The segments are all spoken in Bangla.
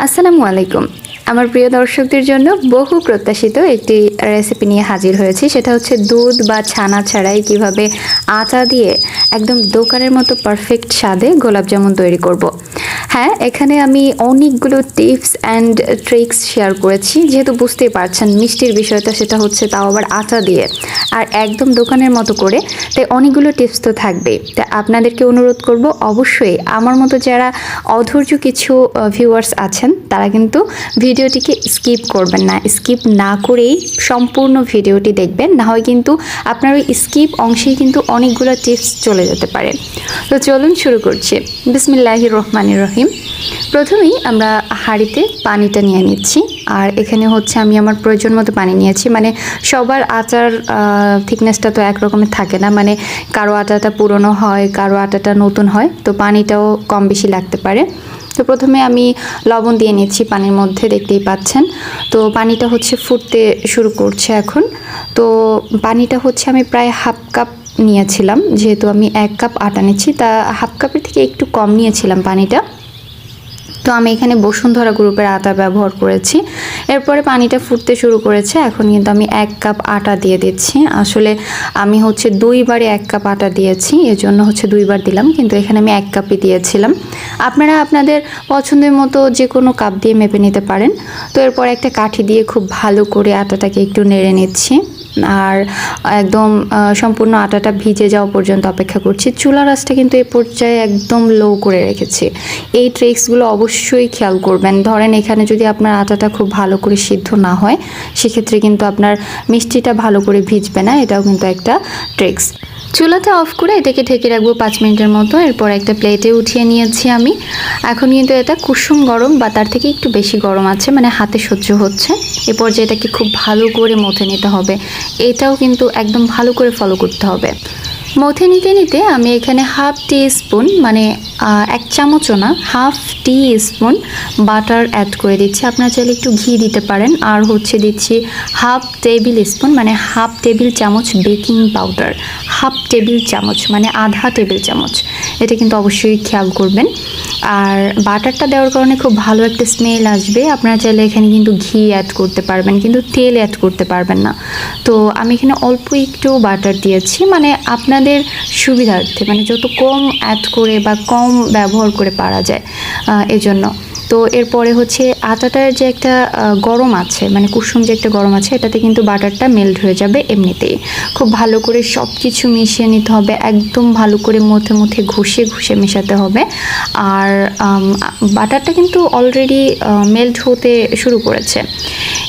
আসসালামু আলাইকুম। আমার প্রিয় দর্শকদের জন্য বহু প্রত্যাশিত একটি রেসিপি নিয়ে হাজির হয়েছি। সেটা হচ্ছে দুধ বা ছানা ছাড়াই কিভাবে আটা দিয়ে একদম দোকানের মতো পারফেক্ট স্বাদে গোলাপ জামুন তৈরি করব। হ্যাঁ, এখানে আমি অনেকগুলো টিপস অ্যান্ড ট্রিক্স শেয়ার করেছি। যেহেতু বুঝতেই পারছেন মিষ্টির বিষয়টা, সেটা হচ্ছে তাও আবার আটা দিয়ে আর একদম দোকানের মতো করে, তাই অনেকগুলো টিপস তো থাকবেই। তাই আপনাদেরকে অনুরোধ করব, অবশ্যই আমার মতো যারা অধৈর্য কিছু ভিউয়ার্স আছেন তারা কিন্তু ভিডিওটিকে স্কিপ করবেন না। স্কিপ না করেই সম্পূর্ণ ভিডিওটি দেখবেন, না হয় কিন্তু আপনার ওই স্কিপ অংশেই কিন্তু অনেকগুলো টিপস চলে যেতে পারে। তো চলুন শুরু করছি। বিসমিল্লাহির রহমানির রহিম। প্রথমেই আমরা হাঁড়িতে পানিটা নিয়ে নিচ্ছি, আর এখানে হচ্ছে আমি আমার প্রয়োজন মতো পানি নিয়েছি। মানে সবার আটার থিকনেসটা তো একরকমের থাকে না, মানে কারো আটাটা পুরনো হয়, কারো আটাটা নতুন হয়, তো পানিটাও কম বেশি লাগতে পারে। তো প্রথমে আমি লবণ দিয়ে নিচ্ছি পানির মধ্যে, দেখতেই পাচ্ছেন। তো পানিটা হচ্ছে ফুটতে শুরু করছে এখন। তো পানিটা হচ্ছে আমি প্রায় হাফ কাপ নিয়েছিলাম, যেহেতু আমি 1 কাপ আটা নিচ্ছি, তা হাফ কাপের থেকে একটু কম নিয়েছিলাম পানিটা। তো আমি এখানে বসুন্ধরা গ্রুপের আটা ব্যবহার করেছি। এরপরে পানিটা ফুটতে শুরু করেছে, এখন কিন্তু আমি 1 কাপ আটা দিয়ে দিচ্ছি। আসলে আমি হচ্ছে 2 বারে 1 কাপ আটা দিয়েছি, এজন্য হচ্ছে 2 বার দিলাম, কিন্তু এখানে আমি 1 কাপই দিয়েছিলাম। আপনারা আপনাদের পছন্দের মতো যে কোনো কাপ দিয়ে মেপে নিতে পারেন। তো এরপর একটা কাঠি দিয়ে খুব ভালো করে আটাটাকে একটু নেড়ে নিচ্ছি, আর একদম সম্পূর্ণ আটাটা ভিজে যাওয়া পর্যন্ত অপেক্ষা করছি। চুলার আঁচটা কিন্তু এই পর্যায়ে একদম লো করে রেখেছি। এই ট্রিক্সগুলো অবশ্যই খেয়াল করবেন। ধরেন এখানে যদি আপনার আটাটা খুব ভালো করে সিদ্ধ না হয়, সেক্ষেত্রে কিন্তু আপনার মিষ্টিটা ভালো করে ভিজবে না। এটাও কিন্তু একটা ট্রিক্স। চুলাটা অফ করে এটাকে ঢেকে রাখবো 5 মিনিটের মতো। এরপর একটা প্লেটে উঠিয়ে নিয়েছি আমি। এখন কিন্তু এটা কুসুম গরম বা তার থেকে একটু বেশি গরম আছে, মানে হাতে সহ্য হচ্ছে। এরপর যে এটাকে খুব ভালো করে মথে নিতে হবে, এটাও কিন্তু একদম ভালো করে ফলো করতে হবে। মথে নিতে নিতে আমি এখানে হাফ টি স্পুন, মানে 1 চামচও না, হাফ টি স্পুন বাটার অ্যাড করে দিচ্ছি। আপনারা চাইলে একটু ঘি দিতে পারেন। আর হচ্ছে দিচ্ছি হাফ টেবিল স্পুন, মানে হাফ টেবিল চামচ বেকিং পাউডার। হাফ টেবিল চামচ মানে আধা টেবিল চামচ, এটা কিন্তু অবশ্যই খেয়াল করবেন। আর বাটারটা দেওয়ার কারণে খুব ভালো একটা স্মেল আসবে। আপনারা চাইলে এখানে কিন্তু ঘি অ্যাড করতে পারবেন, কিন্তু তেল অ্যাড করতে পারবেন না। তো আমি এখানে অল্প একটু বাটার দিয়েছি, মানে আপনাদের সুবিধার্থে, মানে যত কম অ্যাড করে বা কম ব্যবহার করে পারা যায়, এজন্য। তো এরপরে হচ্ছে আটাটার যে একটা গরম আছে, মানে কুসুম যে একটা গরম আছে, এটাতে কিন্তু বাটারটা মেল্ট হয়ে যাবে এমনিতেই। খুব ভালো করে সব কিছু মিশিয়ে নিতে হবে, একদম ভালো করে মথে মথে ঘষে ঘষে মেশাতে হবে। আর বাটারটা কিন্তু অলরেডি মেল্ট হতে শুরু করেছে।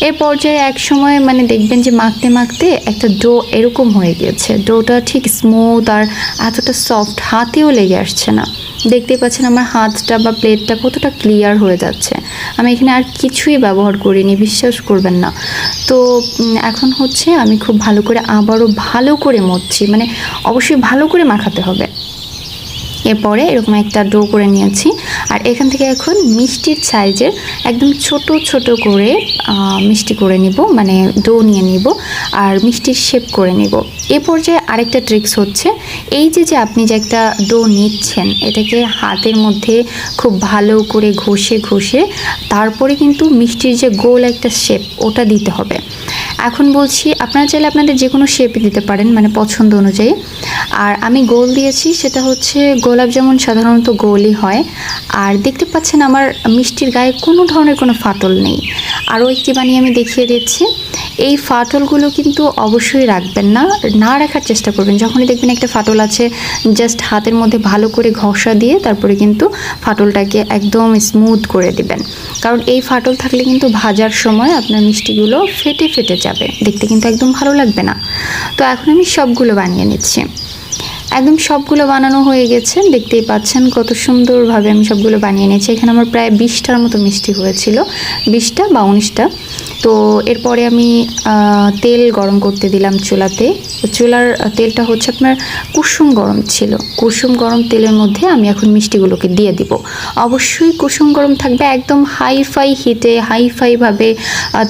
এর পর্যায়ে এক সময় মানে দেখবেন যে মাখতে মাখতে একটা ডো এরকম হয়ে গিয়েছে। ডোটা ঠিক স্মুথ আর এতটা সফট, হাতেও লেগে আসছে না। দেখতেই পাচ্ছেন আমার হাতটা বা প্লেটটা কতটা ক্লিয়ার হয়ে যাচ্ছে। আমি এখানে আর কিছুই ব্যবহার করিনি, বিশ্বাস করবেন না। তো এখন হচ্ছে আমি খুব ভালো করে আবারও ভালো করে মথছি, মানে অবশ্যই ভালো করে মাখাতে হবে। এরপরে এরকম একটা ডো করে নিয়েছি, আর এখান থেকে এখন মিষ্টির সাইজের একদম ছোট ছোট করে মিষ্টি করে নিব, মানে ডো নিয়ে নিব আর মিষ্টির শেপ করে নিব। এ পর্যায়ে আরেকটা ট্রিক্স হচ্ছে, এই যে আপনি যে একটা ডো নিচ্ছেন, এটাকে হাতের মধ্যে খুব ভালো করে ঘষে ঘষে তারপরে কিন্তু মিষ্টির যে গোল একটা শেপ, ওটা দিতে হবে। এখন বলছি, আপনারা চাইলে আপনাদের যে কোনো শেপে দিতে পারেন, মানে পছন্দ অনুযায়ী। আর আমি গোল দিয়েছি, সেটা হচ্ছে গোলাপ জামুন সাধারণত গোলই হয়। আর দেখতে পাচ্ছেন আমার মিষ্টির গায়ে কোনো ধরনের কোনো ফাটল নেই। আরও একটি বানিয়ে আমি দেখিয়ে দিচ্ছি। এই ফাটলগুলো কিন্তু অবশ্যই রাখবেন না, না রাখার চেষ্টা করবেন। যখনই দেখবেন একটা ফাটল আছে, জাস্ট হাতের মধ্যে ভালো করে ঘষা দিয়ে তারপরে কিন্তু ফাটলটাকে একদম স্মুথ করে দিবেন। কারণ এই ফাটল থাকলে কিন্তু ভাজার সময় আপনার মিষ্টিগুলো ফেটে ফেটে যাবে, দেখতে কিন্তু একদম ভালো লাগবে না। তো এখন আমি সবগুলো বানিয়ে নিচ্ছি। একদম সবগুলো বানানো হয়ে গেছে, দেখতেই পাচ্ছেন কত সুন্দরভাবে আমি সবগুলো বানিয়ে নিয়েছি। এখানে আমার প্রায় 20টার মতো মিষ্টি হয়েছিল, 20টা বা 19টা। তো এরপরে আমি তেল গরম করতে দিলাম চুলাতে। চুলার তেলটা হচ্ছে আপনার কুসুম গরম ছিল। কুসুম গরম তেলের মধ্যে আমি এখন মিষ্টিগুলোকে দিয়ে দিব। অবশ্যই কুসুম গরম থাকবে, একদম হাইফাই হিটে হাইফাইভাবে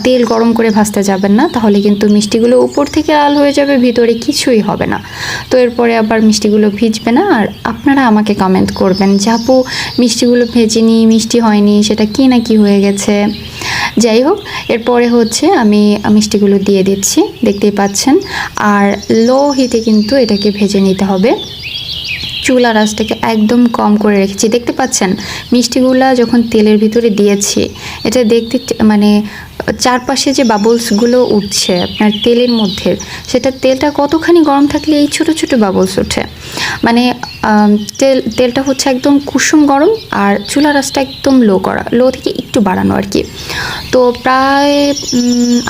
তেল গরম করে ভাজতে যাবেন না, তাহলে কিন্তু মিষ্টিগুলো উপর থেকে লাল হয়ে যাবে, ভিতরে কিছুই হবে না। তো এরপরে আবার মিষ্টিগুলো ভিজবে না। আর আপনারা আমাকে কমেন্ট করবেন যে আপু মিষ্টিগুলো ভেজেনি, মিষ্টি হয়নি, সেটা কি না কি হয়ে গেছে। যাই হোক, এরপরে হচ্ছে আমি মিষ্টিগুলো দিয়ে দিচ্ছি, দেখতেই পাচ্ছেন। আর লো হিটে কিন্তু এটাকে ভেজে নিতে হবে। চুলা রাসটাকে একদম কম করে রেখেছি, দেখতে পাচ্ছেন মিষ্টিগুলা যখন তেলের ভিতরে দিয়েছি, এটা দেখতে মানে চারপাশে যে বাবলসগুলো উঠছে আপনার তেলের মধ্যে, তেলটা কতখানি গরম থাকলে এই ছোট ছোট বাবলস ওঠে। মানে তেলটা হচ্ছে একদম কুসুম গরম, আর চুলা রাসটা একদম লো থেকে একটু বাড়ানো আর কি। তো প্রায়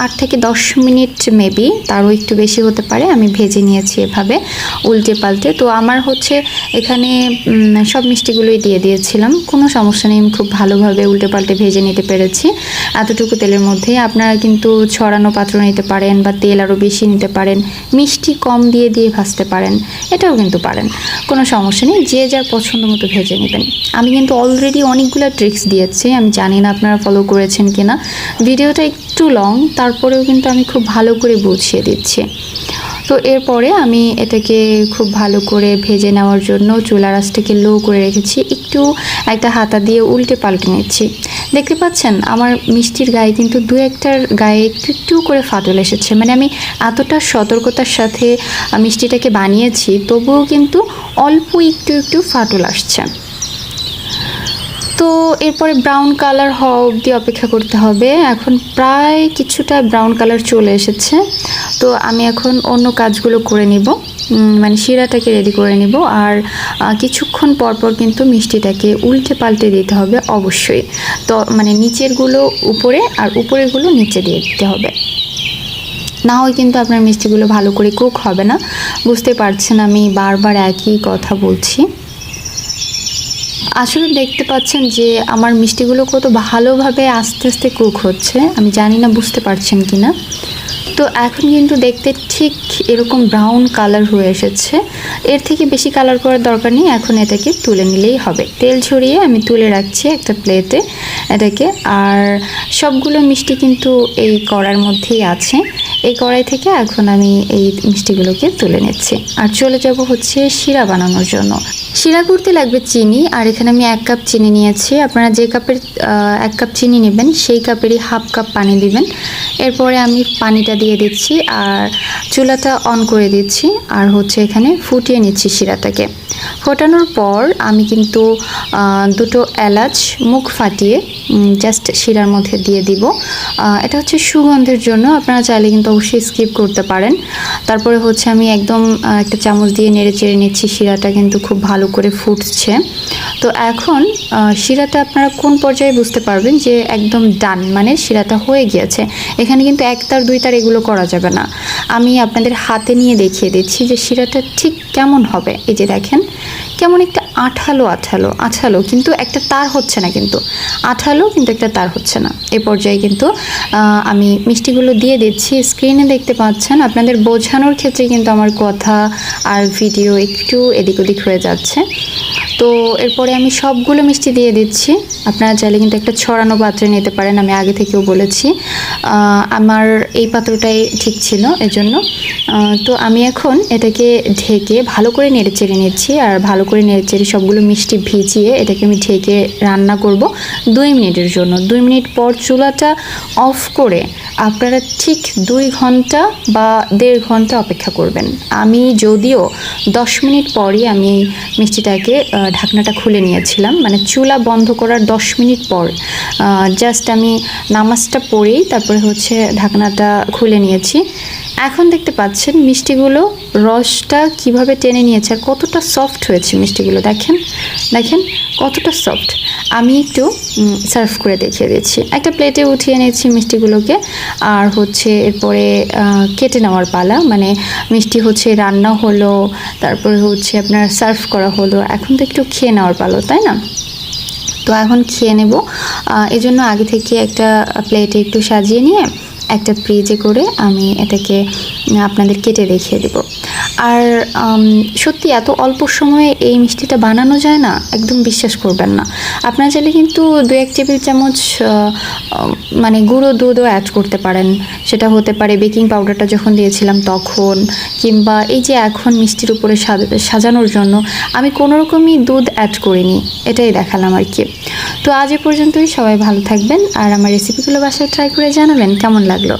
8 থেকে 10 মিনিট মেবি, তারও একটু বেশি হতে পারে, আমি ভেজে নিয়েছি এভাবে উল্টে পাল্টে। তো আমার হচ্ছে এখানে সব মিষ্টিগুলোই দিয়ে দিয়েছিলাম, কোনো সমস্যা নেই, আমি খুব ভালোভাবে উল্টে পাল্টে ভেজে নিতে পেরেছি এতটুকু তেলের মধ্যে। আপনারা কিন্তু ছড়ানো পাত্র নিতে পারেন বা তেল আরও বেশি নিতে পারেন, মিষ্টি কম দিয়ে ভাজতে পারেন, এটাও কিন্তু পারেন, কোনো সমস্যা নেই, যে যার পছন্দ মতো ভেজে নেবেন। আমি কিন্তু অলরেডি অনেকগুলো ট্রিক্স দিয়েছি, আমি জানি না আপনারা ফলো করেছেন কিনা। ভিডিওটা একটু লং, তারপরেও কিন্তু আমি খুব ভালো করে বুঝিয়ে দিচ্ছি। তো এরপরে আমি এটাকে খুব ভালো করে ভেজে নেওয়ার জন্য চুলা রাসটাকে লো করে রেখেছি, একটু একটা হাতা দিয়ে উল্টে পাল্টে নিচ্ছি। দেখতে পাচ্ছেন আমার মিষ্টির গায়ে কিন্তু দু একটার গায়ে একটু একটু করে ফাটল এসেছে, মানে আমি এতটা সতর্কতার সাথে মিষ্টিটাকে বানিয়েছি, তবুও কিন্তু অল্প একটু একটু ফাটল আসছে। তো এরপরে ব্রাউন কালার হওয়া অবধি অপেক্ষা করতে হবে। এখন প্রায় কিছুটা ব্রাউন কালার চলে এসেছে। তো আমি এখন অন্য কাজগুলো করে নিব, মানে শিরাটাকে রেডি করে নিব। আর কিছুক্ষণ পরপর কিন্তু মিষ্টিটাকে উল্টে পাল্টে দিতে হবে অবশ্যই। তো মানে নিচেরগুলো উপরে আর উপরেরগুলো নিচে দিয়ে দিতে হবে, না হয় কিন্তু আপনার মিষ্টিগুলো ভালো করে কুক হবে না। বুঝতে পারছেন আমি বারবার একই কথা বলছি। আসলে দেখতে পাচ্ছেন যে আমার মিষ্টিগুলো কত ভালোভাবে আস্তে আস্তে কুক হচ্ছে, আমি জানি না বুঝতে পারছেন কি না। তো এখন কিন্তু দেখতে ঠিক এরকম ব্রাউন কালার হয়ে এসেছে, এর থেকে বেশি কালার করার দরকার নেই। এখন এটাকে তুলে নিলেই হবে। তেল ছড়িয়ে আমি তুলে রাখছি একটা প্লেটে এটাকে। আর সবগুলো মিষ্টি কিন্তু এই কড়ার মধ্যেই আছে। এই কড়াই থেকে এখন আমি এই মিষ্টিগুলোকে তুলে নিচ্ছি, আর চলে যাব হচ্ছে শিরা বানানোর জন্য। শিরা করতে লাগবে চিনি, আর এখানে আমি 1 কাপ চিনি নিয়েছি। আপনারা যে কাপের 1 কাপ চিনি নেবেন সেই কাপেরই হাফ কাপ পানি দিবেন। এরপরে আমি পানিটা দিয়ে দিচ্ছি আর চুলাটা অন করে দিচ্ছি, আর হচ্ছে এখানে ফুটিয়ে নিচ্ছি শিরাটাকে। ফোটানোর পর আমি কিন্তু 2টো এলাচ মুখ ফাটিয়ে জাস্ট শিরার মধ্যে দিয়ে দিব। এটা হচ্ছে সুগন্ধের জন্য, আপনারা চাইলে কিন্তু অবশ্যই স্কিপ করতে পারেন। তারপরে হচ্ছে আমি একদম একটা চামচ দিয়ে নেড়ে চেড়ে নিচ্ছি, শিরাটা কিন্তু খুব ভালো করে ফুটছে। তো এখন শিরাটা আপনারা কোন পর্যায়ে বুঝতে পারবেন যে একদম ডান, মানে শিরাটা হয়ে গিয়েছে। এখানে কিন্তু 1 তার 2 তার এগুলো করা যাবে না, আমি আপনাদের হাতে নিয়ে দেখিয়ে দিচ্ছি যে শিরাটা ঠিক কেমন হবে। এই যে দেখেন কেমন একটা আঠালো আঠালো আঠালো, কিন্তু একটা তার হচ্ছে না, কিন্তু আঠালো কিন্তু একটা তার হচ্ছে না। এই পর্যায়ে কিন্তু আমি মিষ্টিগুলো দিয়ে দিচ্ছি। স্ক্রিনে দেখতে পাচ্ছেন, আপনাদের বোঝানোর ক্ষেত্রে কিন্তু আমার কথা আর ভিডিও একটু এদিক ওদিক হয়ে যাচ্ছে। তো এরপরে আমি সবগুলো মিষ্টি দিয়ে দিচ্ছি। আপনারা চাইলে কিন্তু একটা ছড়ানো পাত্রে নিতে পারেন, আমি আগে থেকেও বলেছি। আমার এই পাত্রটাই ঠিক ছিল এজন্য। তো আমি এখন এটাকে ঢেকে ভালো করে নেড়ে চেড়ে নিচ্ছি, আর ভালো করে নেড়ে চেড়ে সবগুলো মিষ্টি ভিজিয়ে এটাকে আমি ঢেকে রান্না করব 2 মিনিটের জন্য। 2 মিনিট পর চুলাটা অফ করে আপনারা ঠিক 2 ঘন্টা বা 1.5 ঘন্টা অপেক্ষা করবেন। আমি যদিও 10 মিনিট পরই আমি মিষ্টিটাকে ঢাকনাটা খুলে নিয়েছিলাম, মানে চুলা বন্ধ করার 10 মিনিট পর জাস্ট আমি নামাজটা পড়েই তারপরে হচ্ছে ঢাকনাটা খুলে নিয়েছি। এখন দেখতে পাচ্ছেন মিষ্টিগুলো রসটা কিভাবে টেনে নিয়েছে আর কতটা সফট হয়েছে মিষ্টিগুলো, দেখেন দেখেন কতটা সফট। আমি একটু সার্ভ করে দেখিয়ে দিচ্ছি। একটা প্লেটে উঠিয়ে নিয়েছি মিষ্টিগুলোকে, আর হচ্ছে এরপরে কেটে নেওয়ার পালা। মানে মিষ্টি হচ্ছে রান্না হলো, তারপরে হচ্ছে আপনার সার্ভ করা হলো, এখন তো একটু খেয়ে নেওয়ার পালা, তাই না? তো এখন খেয়ে নেব। এজন্য আগে থেকে একটা প্লেটে একটু সাজিয়ে নিয়ে একটা ফ্রিজে করে আমি এটাকে আপনাদের কেটে দেখিয়ে দেব। আর সত্যি এত অল্প সময়ে এই মিষ্টিটা বানানো যায় না, একদম বিশ্বাস করবেন না। আপনারা চাইলে কিন্তু 2-1 টেবিল চামচ মানে গুঁড়ো দুধও অ্যাড করতে পারেন। সেটা হতে পারে বেকিং পাউডারটা যখন দিয়েছিলাম তখন, কিংবা এই যে এখন মিষ্টির উপরে সাজানোর জন্য আমি কোনো রকমই দুধ অ্যাড করিনি, এটাই দেখালাম আর কি। তো আজ এ পর্যন্তই, সবাই ভালো থাকবেন আর আমার রেসিপিগুলো বাসায় ট্রাই করে জানাবেন কেমন লাগলো।